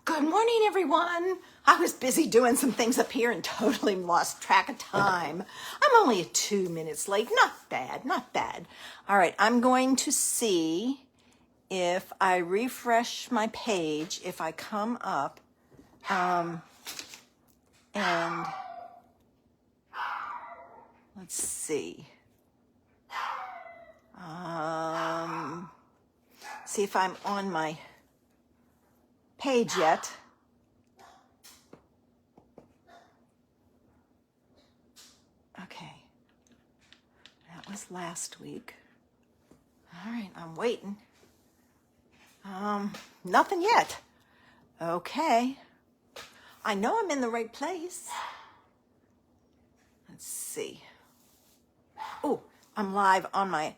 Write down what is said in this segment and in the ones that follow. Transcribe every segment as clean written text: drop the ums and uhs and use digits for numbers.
Good morning, everyone. I was busy doing some things up here and totally lost track of time. I'm only 2 minutes late. Not bad, not bad. All right, I'm going to see if I refresh my page, if I come up, and let's see. See if I'm on my page yet. Okay, that was last week. All right, I'm waiting. Nothing yet. Okay, I know I'm in the right place. Let's see. Oh, I'm live on my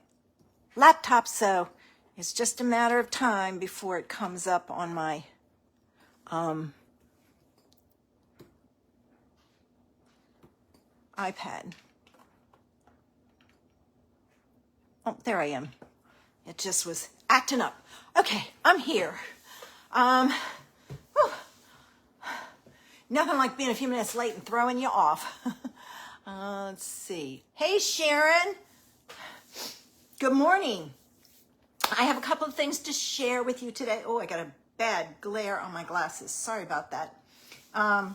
laptop, so it's just a matter of time before it comes up on my iPad. Oh, there I am. It just was acting up. Okay, I'm here. Whew. Nothing like being a few minutes late and throwing you off. Let's see. Hey, Sharon. Good morning. I have a couple of things to share with you today. Oh, I got a bad glare on my glasses. Sorry about that. I'll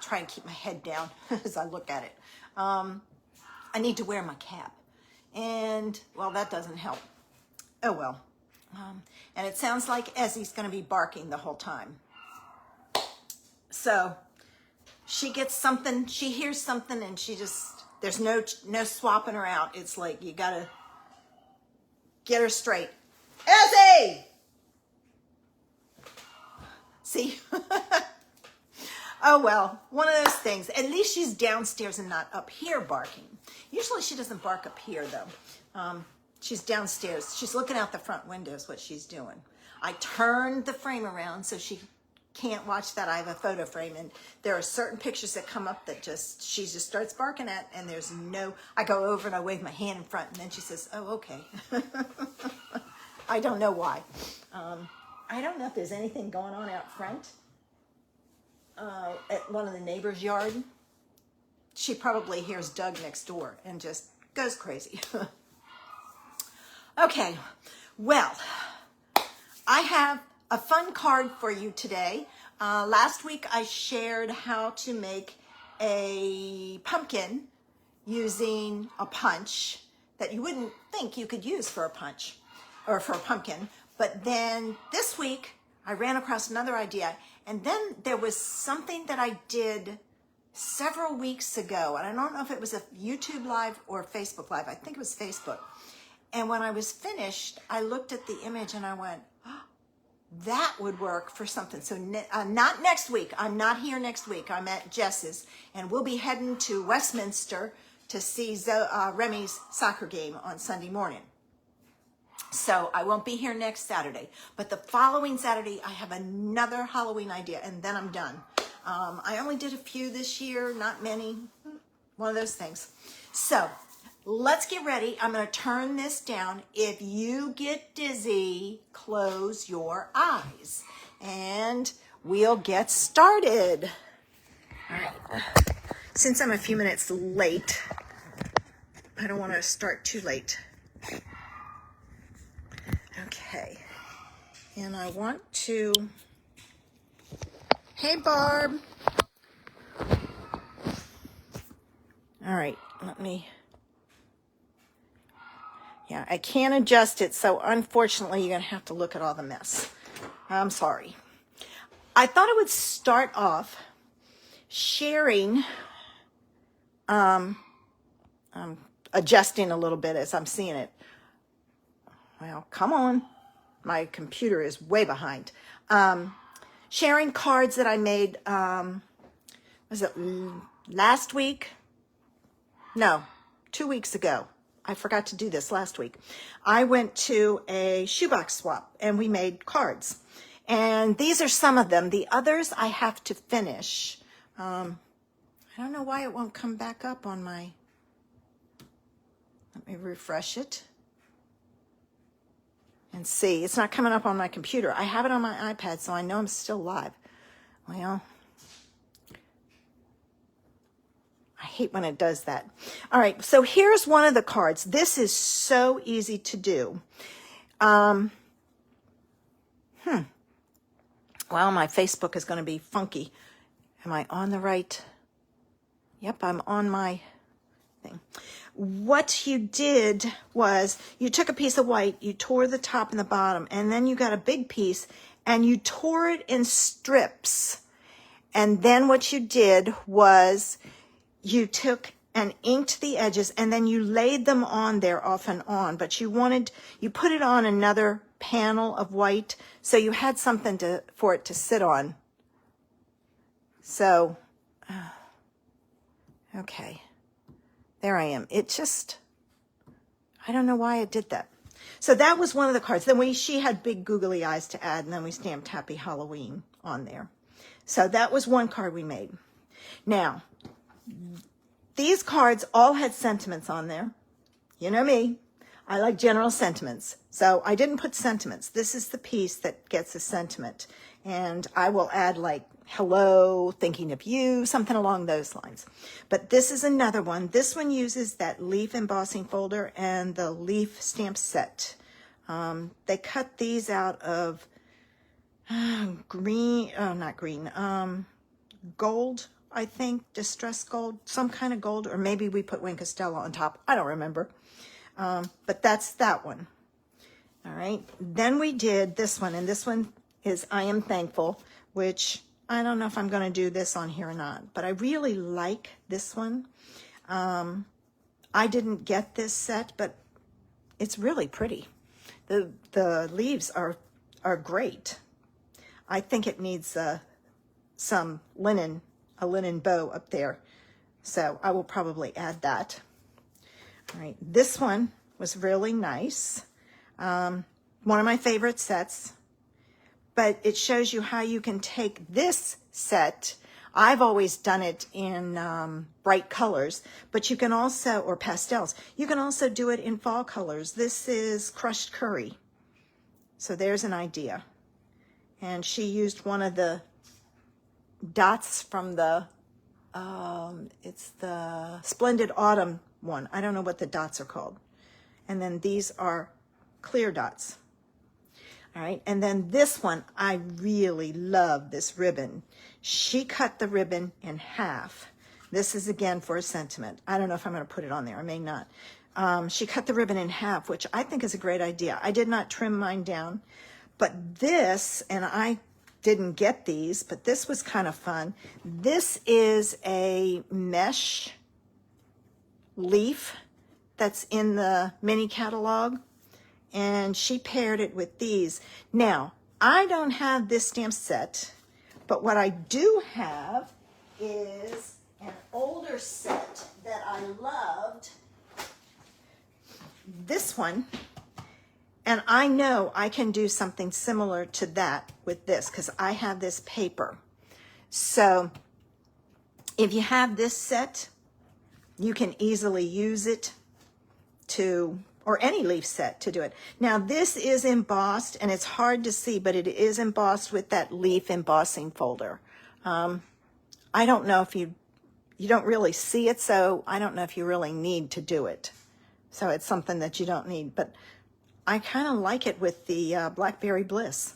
try and keep my head down as I look at it. I need to wear my cap. And, well, that doesn't help. Oh, well. And it sounds like Ezzy's going to be barking the whole time. So she gets something, she hears something, and she just, there's no swapping her out. It's like you got to get her straight. Ezzy! See? Oh, well, one of those things. At least she's downstairs and not up here barking. Usually she doesn't bark up here, though. She's downstairs. She's looking out the front window is what she's doing. I turned the frame around so she can't watch that. I have a photo frame, and there are certain pictures that come up that she just starts barking at, and there's no, I go over and I wave my hand in front, and then she says, oh, okay. I don't know why. I don't know if there's anything going on out front at one of the neighbors' yard. She probably hears Doug next door and just goes crazy. Okay, well, I have a fun card for you today. Last week I shared how to make a pumpkin using a punch that you wouldn't think you could use for a punch or for a pumpkin. But then this week I ran across another idea, and then there was something that I did several weeks ago, and I don't know if it was a YouTube Live or Facebook Live. I think it was Facebook. And when I was finished, I looked at the image and I went, oh, that would work for something. So not next week. I'm not here next week. I'm at Jess's, and we'll be heading to Westminster to see Remy's soccer game on Sunday morning. So I won't be here next Saturday. But the following Saturday, I have another Halloween idea, and then I'm done. I only did a few this year, not many. One of those things. So let's get ready. I'm going to turn this down. If you get dizzy, close your eyes and we'll get started. All right. Since I'm a few minutes late, I don't want to start too late. Okay. And I want to, hey Barb. All right, yeah, I can't adjust it, so unfortunately, you're going to have to look at all the mess. I'm sorry. I thought I would start off sharing, I'm adjusting a little bit as I'm seeing it. Well, come on. My computer is way behind. Sharing cards that I made, was it last week? No, 2 weeks ago. I forgot to do this last week. I went to a shoebox swap and we made cards. And these are some of them. The others I have to finish. I don't know why it won't come back up on my, let me refresh it and see. It's not coming up on my computer. I have it on my iPad, so I know I'm still live. Well, I hate when it does that. All right, so here's one of the cards. This is so easy to do. Well, my Facebook is going to be funky. Am I on the right? Yep, I'm on my thing. What you did was you took a piece of white, you tore the top and the bottom, and then you got a big piece and you tore it in strips. And then what you did was you took and inked the edges and then you laid them on there off and on, but you put it on another panel of white so you had something for it to sit on. So, okay, there I am. It just, I don't know why it did that. So that was one of the cards. Then she had big googly eyes to add, and then we stamped Happy Halloween on there. So that was one card we made. Now, these cards all had sentiments on there. You know me, I like general sentiments. So I didn't put sentiments. This is the piece that gets a sentiment. And I will add like, hello, thinking of you, something along those lines. But this is another one. This one uses that leaf embossing folder and the leaf stamp set. They cut these out of gold, I think, distressed gold, some kind of gold, or maybe we put Wayne Costello on top. I don't remember. But that's that one. All right. Then we did this one, and this one is I Am Thankful, which I don't know if I'm going to do this on here or not, but I really like this one. I didn't get this set, but it's really pretty. The leaves are great. I think it needs some linen, a linen bow up there. So I will probably add that. All right, this one was really nice. One of my favorite sets, but it shows you how you can take this set. I've always done it in bright colors, but you can also, or pastels, you can also do it in fall colors. This is crushed curry. So there's an idea. And she used one of the dots from the, it's the Splendid Autumn one. I don't know what the dots are called. And then these are clear dots. All right, and then this one, I really love this ribbon. She cut the ribbon in half. This is again for a sentiment. I don't know if I'm going to put it on there. I may not. She cut the ribbon in half, which I think is a great idea. I did not trim mine down, but this, and I didn't get these, but this was kind of fun. This is a mesh leaf that's in the mini catalog, and she paired it with these. Now, I don't have this stamp set, but what I do have is an older set that I loved, this one, and I know I can do something similar to that with this because I have this paper. So if you have this set, you can easily use it to, or any leaf set to do it. Now this is embossed and it's hard to see, but it is embossed with that leaf embossing folder. I don't know if you don't really see it, so I don't know if you really need to do it. So it's something that you don't need, but I kind of like it with the Blackberry Bliss.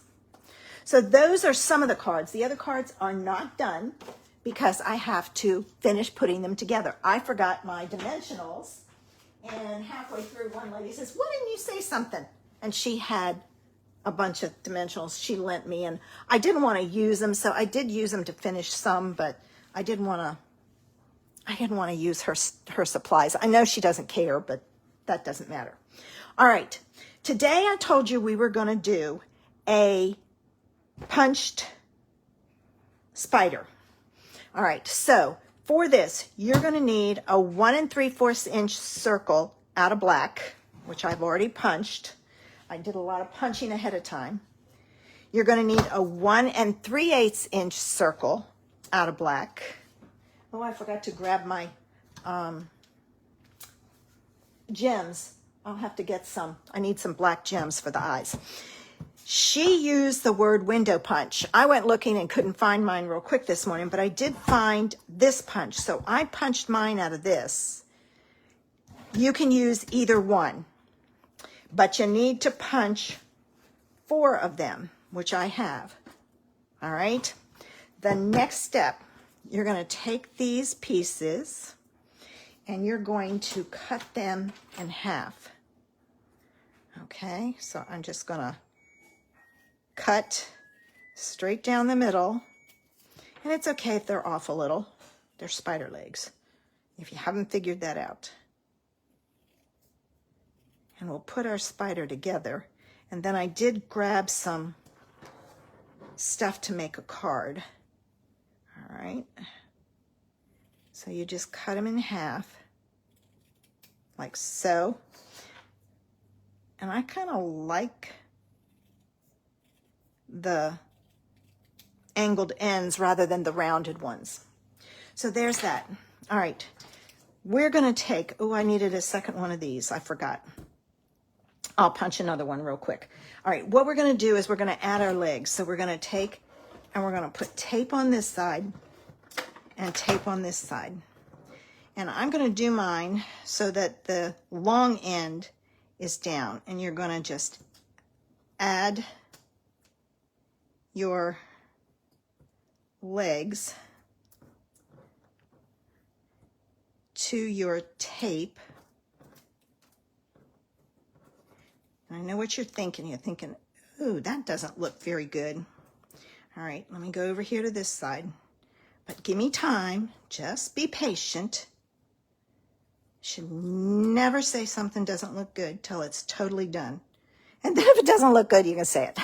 So those are some of the cards. The other cards are not done because I have to finish putting them together. I forgot my dimensionals, and halfway through one lady says, "Why didn't you say something?" And she had a bunch of dimensionals she lent me, and I didn't want to use them, so I did use them to finish some, but I didn't want to use her supplies. I know she doesn't care, but that doesn't matter. All right. Today I told you we were going to do a punched spider. All right. So for this, you're going to need a 1 3/4 inch circle out of black, which I've already punched. I did a lot of punching ahead of time. You're going to need a 1 3/8 inch circle out of black. Oh, I forgot to grab my gems. I'll have to get some. I need some black gems for the eyes. She used the word window punch. I went looking and couldn't find mine real quick this morning, but I did find this punch. So I punched mine out of this. You can use either one, but you need to punch 4 of them, which I have. All right. The next step, you're going to take these pieces and you're going to cut them in half. Okay, so I'm just going to cut straight down the middle. And it's okay if they're off a little. They're spider legs, if you haven't figured that out. And we'll put our spider together. And then I did grab some stuff to make a card. All right. So you just cut them in half, like so. And I kind of like the angled ends rather than the rounded ones. So there's that. All right. We're going to take, oh, I needed a second one of these. I forgot. I'll punch another one real quick. All right, what we're going to do is we're going to add our legs. So we're going to take and we're going to put tape on this side and tape on this side. And I'm going to do mine so that the long end is down. And you're going to just add your legs to your tape. I know what you're thinking. You're thinking, ooh, that doesn't look very good. All right, let me go over here to this side. But give me time. Just be patient. Should never say something doesn't look good till it's totally done. And then if it doesn't look good, you can say it.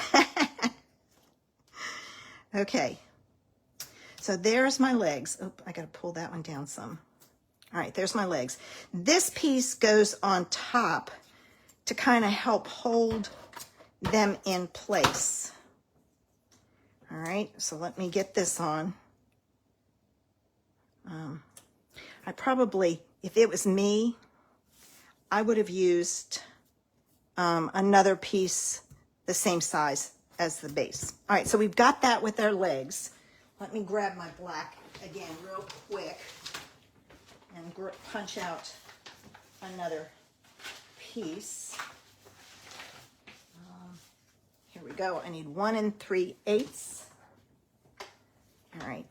Okay. So there's my legs. Oh, I got to pull that one down some. All right, there's my legs. This piece goes on top to kind of help hold them in place. All right, so let me get this on. I probably, if it was me, I would have used another piece the same size as the base. All right, so we've got that with our legs. Let me grab my black again real quick and punch out another piece. Here we go. I need 1 3/8. All right.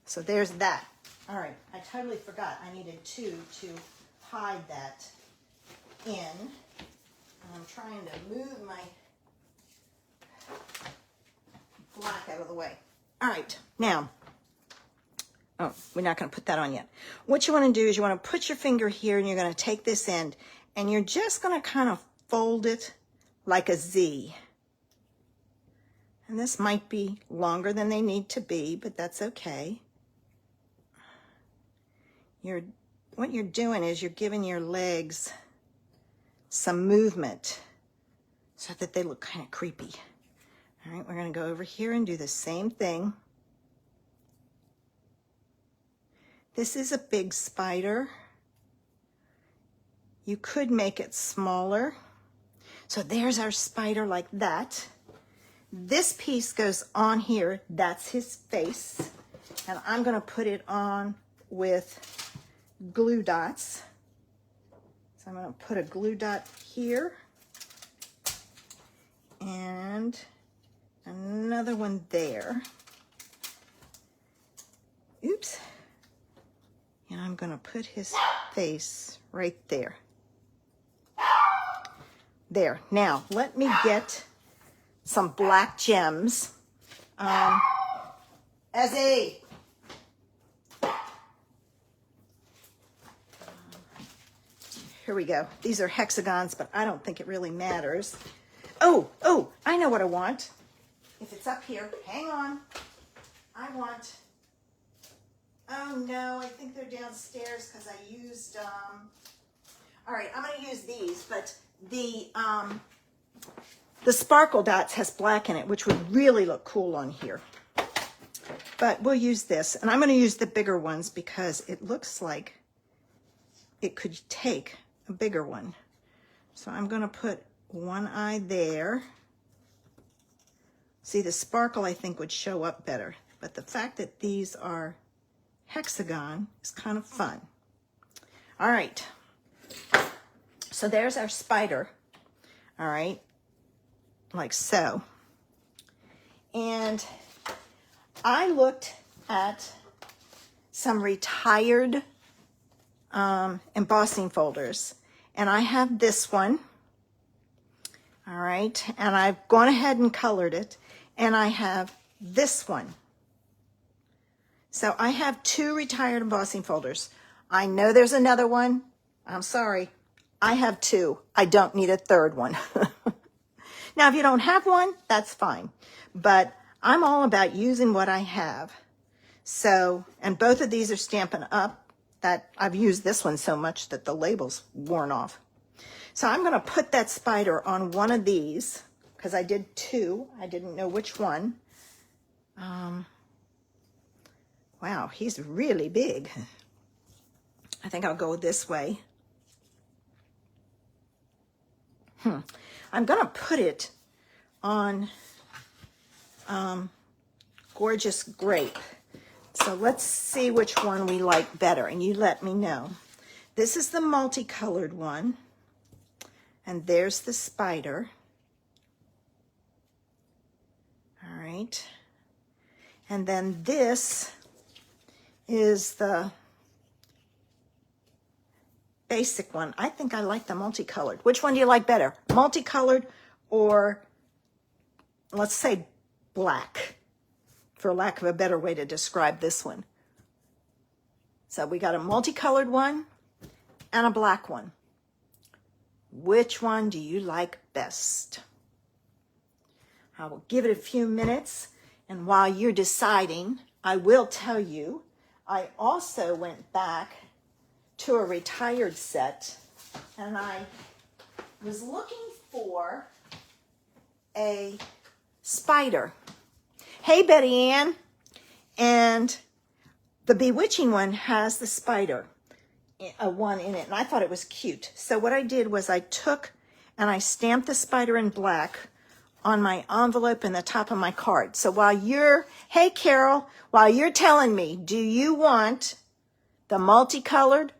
So there's that. All right. I totally forgot. I needed 2 to hide that in. And I'm trying to move my black out of the way. All right. Now, oh, we're not going to put that on yet. What you want to do is you want to put your finger here and you're going to take this end and you're just going to kind of fold it like a Z. And this might be longer than they need to be, but that's okay. What you're doing is you're giving your legs some movement so that they look kind of creepy. All right, we're going to go over here and do the same thing. This is a big spider. You could make it smaller. So there's our spider like that. This piece goes on here. That's his face. And I'm going to put it on with glue dots. So I'm going to put a glue dot here. And another one there. Oops. And I'm going to put his face right there. There. Now, let me get some black gems. Here we go. These are hexagons, but I don't think it really matters. Oh, I know what I want. If it's up here, hang on. I want, oh no, I think they're downstairs because I used, all right, I'm going to use these, but the sparkle dots has black in it, which would really look cool on here. But we'll use this, and I'm going to use the bigger ones because it looks like it could take a bigger one. So I'm going to put one eye there. See, the sparkle I think would show up better, but the fact that these are hexagon is kind of fun. All right, so there's our spider, all right, like so. And I looked at some retired embossing folders, and I have this one, all right, and I've gone ahead and colored it, and I have this one. So I have two retired embossing folders. I know there's another one. I'm sorry. I have two. I don't need a third one. Now, if you don't have one, that's fine. But I'm all about using what I have. So, and both of these are Stampin' Up! That I've used this one so much that the label's worn off. So I'm going to put that spider on one of these because I did two. I didn't know which one. Wow, he's really big. I think I'll go this way. I'm going to put it on Gorgeous Grape. So let's see which one we like better, and you let me know. This is the multicolored one, and there's the spider. All right. And then this is the basic one. I think I like the multicolored. Which one do you like better? Multicolored or, let's say, black, for lack of a better way to describe this one. So we got a multicolored one and a black one. Which one do you like best? I will give it a few minutes, and while you're deciding, I will tell you, I also went back to a retired set, and I was looking for a spider. Hey, Betty Ann. And the Bewitching one has the spider, one in it, and I thought it was cute. So what I did was I took and I stamped the spider in black on my envelope and the top of my card. So while you're, hey, Carol, while you're telling me, do you want the multicolored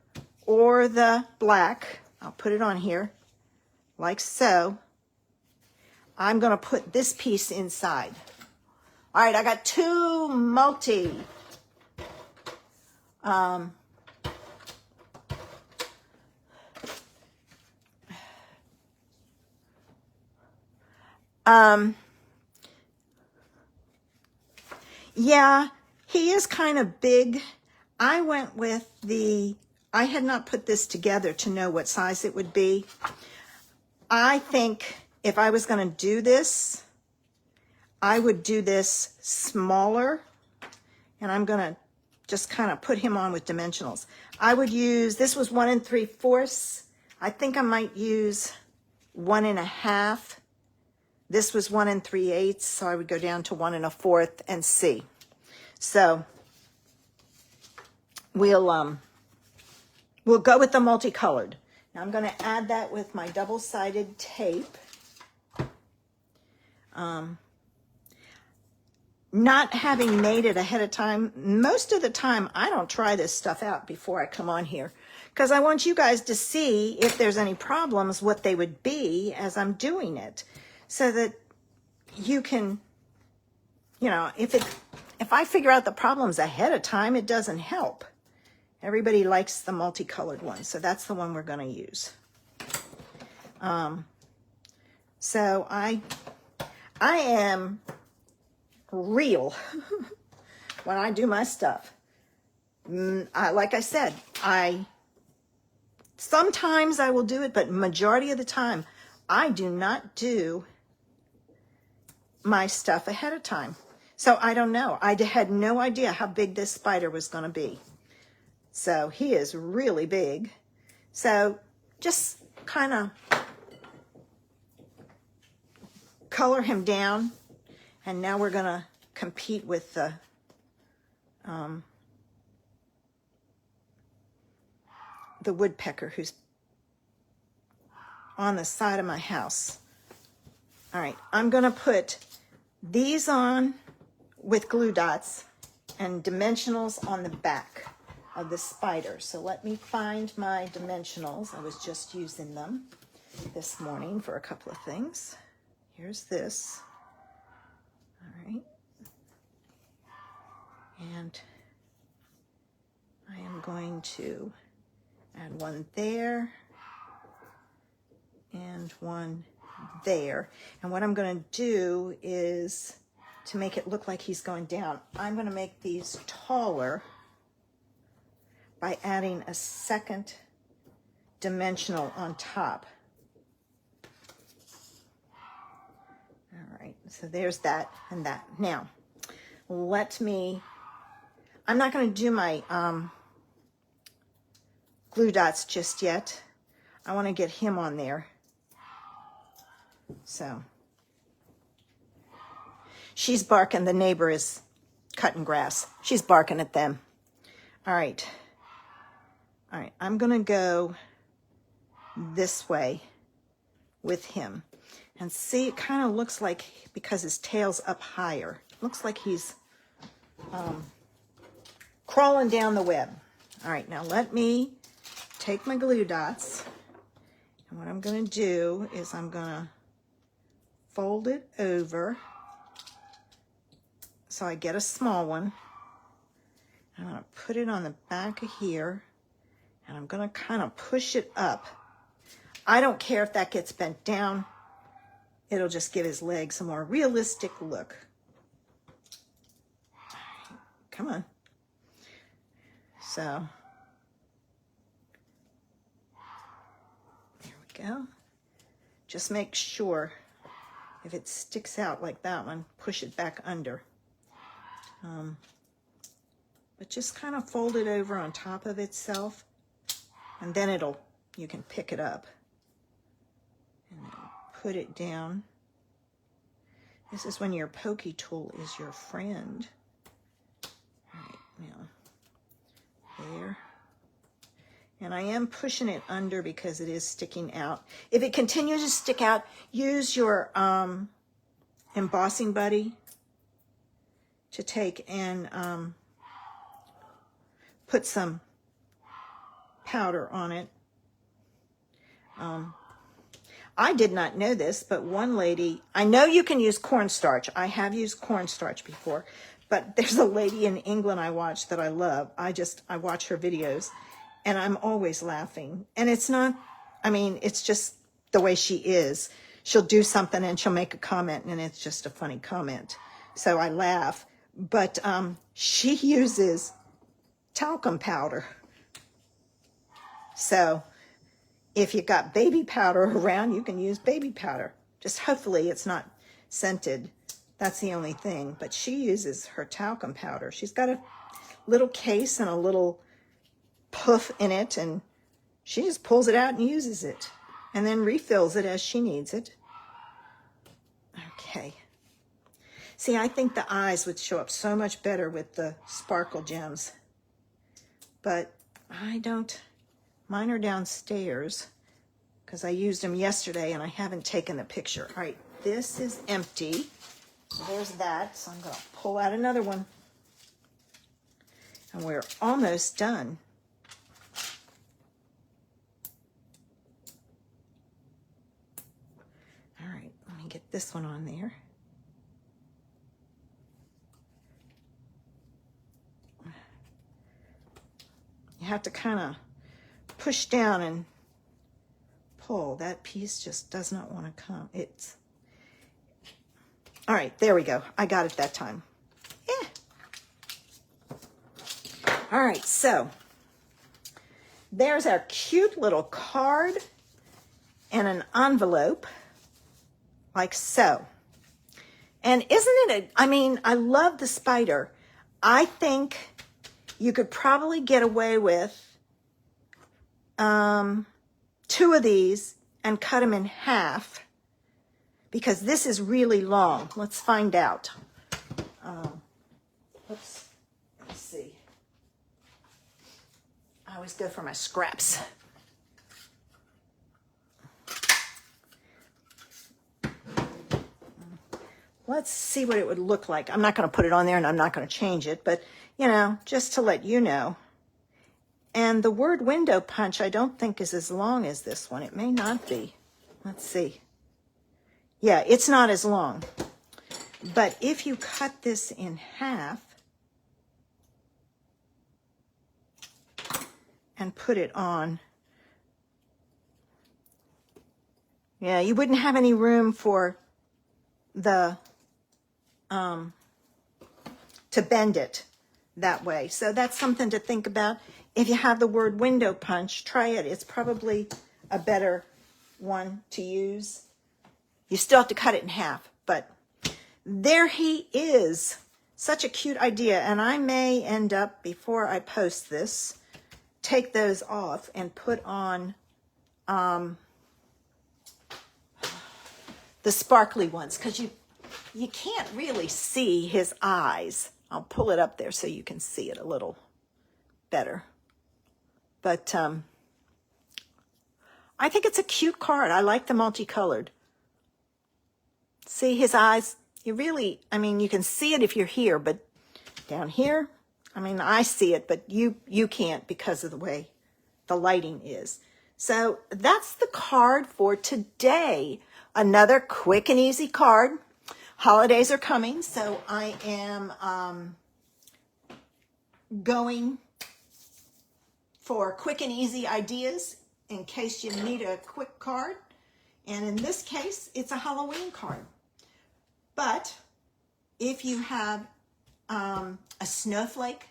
or the black, I'll put it on here like so. I'm going to put this piece inside. All right, I got two multi. Yeah, he is kind of big. I went with I had not put this together to know what size it would be. I think if I was going to do this, I would do this smaller, and I'm going to just kind of put him on with dimensionals. I would use, this was 1 3/4. I think I might use 1 1/2. This was 1 3/8, so I would go down to 1 1/4 and see. So we'll go with the multicolored. Now I'm going to add that with my double-sided tape. Not having made it ahead of time, most of the time I don't try this stuff out before I come on here, because I want you guys to see if there's any problems, what they would be as I'm doing it, so that you can, you know, if I figure out the problems ahead of time, it doesn't help. Everybody likes the multicolored one, so that's the one we're going to use. So I am real when I do my stuff. Like I said, sometimes I will do it, but majority of the time, I do not do my stuff ahead of time. So I don't know. I had no idea how big this spider was going to be. So he is really big. So just kind of color him down. And now we're going to compete with the woodpecker, who's on the side of my house. All right, I'm gonna put these on with glue dots and dimensionals on the back of the spider. So let me find my dimensionals. I was just using them this morning for a couple of things. Here's this. All right. And I am going to add one there and one there. And what I'm going to do is, to make it look like he's going down, I'm going to make these taller by adding a second dimensional on top. All right, so there's that and that. Now, I'm not going to do my glue dots just yet. I want to get him on there. So, she's barking. The neighbor is cutting grass. She's barking at them. All right. All right, I'm going to go this way with him. And see, it kind of looks like, because his tail's up higher, looks like he's crawling down the web. All right, now let me take my glue dots. And what I'm going to do is I'm going to fold it over so I get a small one. I'm going to put it on the back of here, and I'm going to kind of push it up. I don't care if that gets bent down. It'll just give his legs a more realistic look. Come on. So, there we go. Just make sure if it sticks out like that one, push it back under. But just kind of fold it over on top of itself, and then you can pick it up and then put it down. This is when your pokey tool is your friend. All right, now there. And I am pushing it under because it is sticking out. If it continues to stick out, use your embossing buddy to take and put some powder on it. I did not know this, but one lady, I know you can use cornstarch. I have used cornstarch before, but there's a lady in England I watch that I love. I watch her videos, and I'm always laughing. And it's not, it's just the way she is. She'll do something and she'll make a comment, and it's just a funny comment. So I laugh. But she uses talcum powder. So if you've got baby powder around, you can use baby powder. Just hopefully it's not scented. That's the only thing. But she uses her talcum powder. She's got a little case and a little puff in it, and she just pulls it out and uses it, and then refills it as she needs it. Okay. See, I think the eyes would show up so much better with the sparkle gems, but I don't. Mine are downstairs because I used them yesterday and I haven't taken the picture. All right, this is empty. There's that, so I'm going to pull out another one. And we're almost done. All right, let me get this one on there. You have to kind of push down and pull. That piece just does not want to come. All right, there we go. I got it that time. Yeah. All right, so there's our cute little card and an envelope, like so. And isn't it I love the spider. I think you could probably get away with 2 of these and cut them in half, because this is really long. Let's find out. Let's see. I always go for my scraps. let's see what it would look like. I'm not going to put it on there and I'm not going to change it, but you know, just to let you know. And the word window punch, I don't think is as long as this one. It may not be. Let's see. Yeah, it's not as long. But if you cut this in half and put it on, yeah, you wouldn't have any room for the, to bend it that way. So that's something to think about. If you have the word window punch, try it. It's probably a better one to use. You still have to cut it in half, but there he is. Such a cute idea. And I may end up, before I post this, take those off and put on the sparkly ones, because you can't really see his eyes. I'll pull it up there so you can see it a little better. But I think it's a cute card. I like the multicolored. See his eyes? You really, I mean, you can see it if you're here, but down here, I mean, I see it, but you can't because of the way the lighting is. So that's the card for today. Another quick and easy card. Holidays are coming, so I am going for quick and easy ideas in case you need a quick card. And in this case, it's a Halloween card. But if you have a snowflake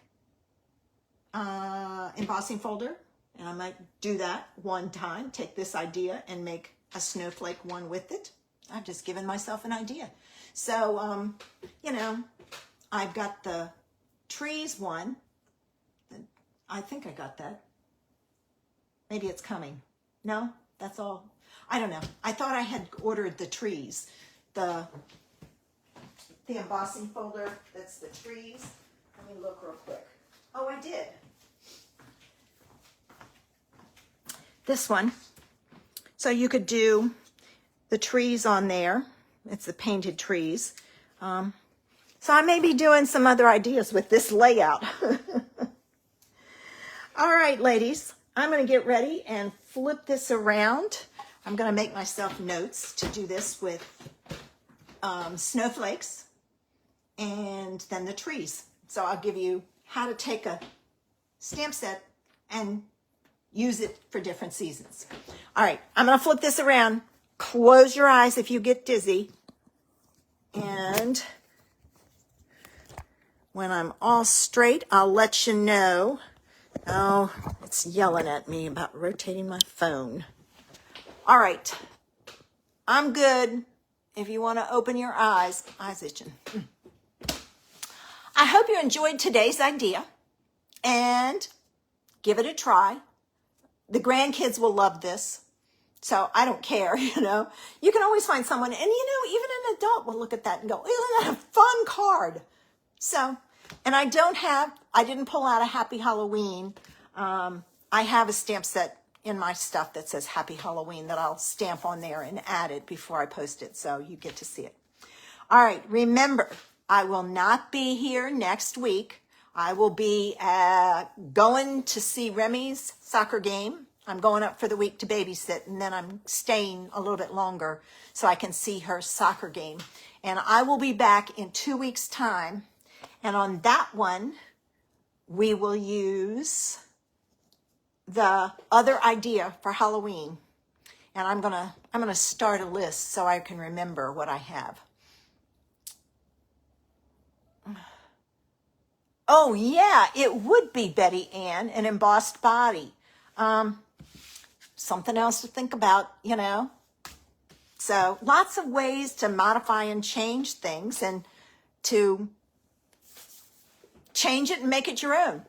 embossing folder, and I might do that one time, take this idea and make a snowflake one with it. I've just given myself an idea. So, you know, I've got the trees one. I think I got that. Maybe it's coming. No, that's all. I don't know. I thought I had ordered the trees. The embossing folder, that's the trees. Let me look real quick. Oh, I did. This one. So you could do the trees on there. It's the painted trees. So I may be doing some other ideas with this layout. All right, ladies, I'm going to get ready and flip this around. I'm going to make myself notes to do this with snowflakes and then the trees. So I'll give you how to take a stamp set and use it for different seasons. All right, I'm going to flip this around. Close your eyes if you get dizzy. And when I'm all straight, I'll let you know. Oh, it's yelling at me about rotating my phone. All right, I'm good. If you want to open your eyes itching. I hope you enjoyed today's idea and give it a try. The grandkids will love this. So I don't care, you know. You can always find someone, and you know, even an adult will look at that and go, isn't that a fun card? So, and I didn't pull out a Happy Halloween. I have a stamp set in my stuff that says Happy Halloween that I'll stamp on there and add it before I post it, so you get to see it. All right, remember, I will not be here next week. I will be going to see Remy's soccer game. I'm going up for the week to babysit, and then I'm staying a little bit longer so I can see her soccer game. And I will be back in 2 weeks' time. And on that one, we will use the other idea for Halloween. And I'm gonna start a list so I can remember what I have. Oh yeah, it would be Betty Ann, an embossed body. Something else to think about, you know. So lots of ways to modify and change things and to change it and make it your own.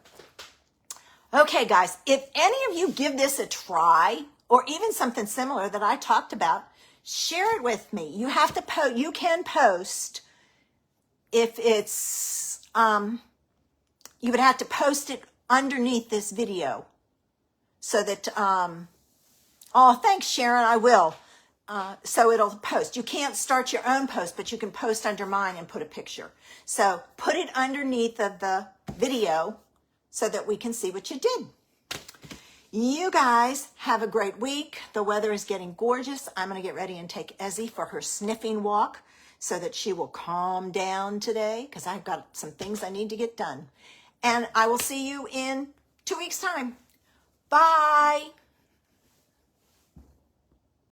Okay, guys, if any of you give this a try or even something similar that I talked about, share it with me. You have to you can post if it's, you would have to post it underneath this video so that, oh, thanks, Sharon, I will. so it'll post. You can't start your own post, but you can post under mine and put a picture. So put it underneath of the video so that we can see what you did. You guys have a great week. The weather is getting gorgeous. I'm going to get ready and take Ezzy for her sniffing walk so that she will calm down today because I've got some things I need to get done. And I will see you in 2 weeks' time. Bye.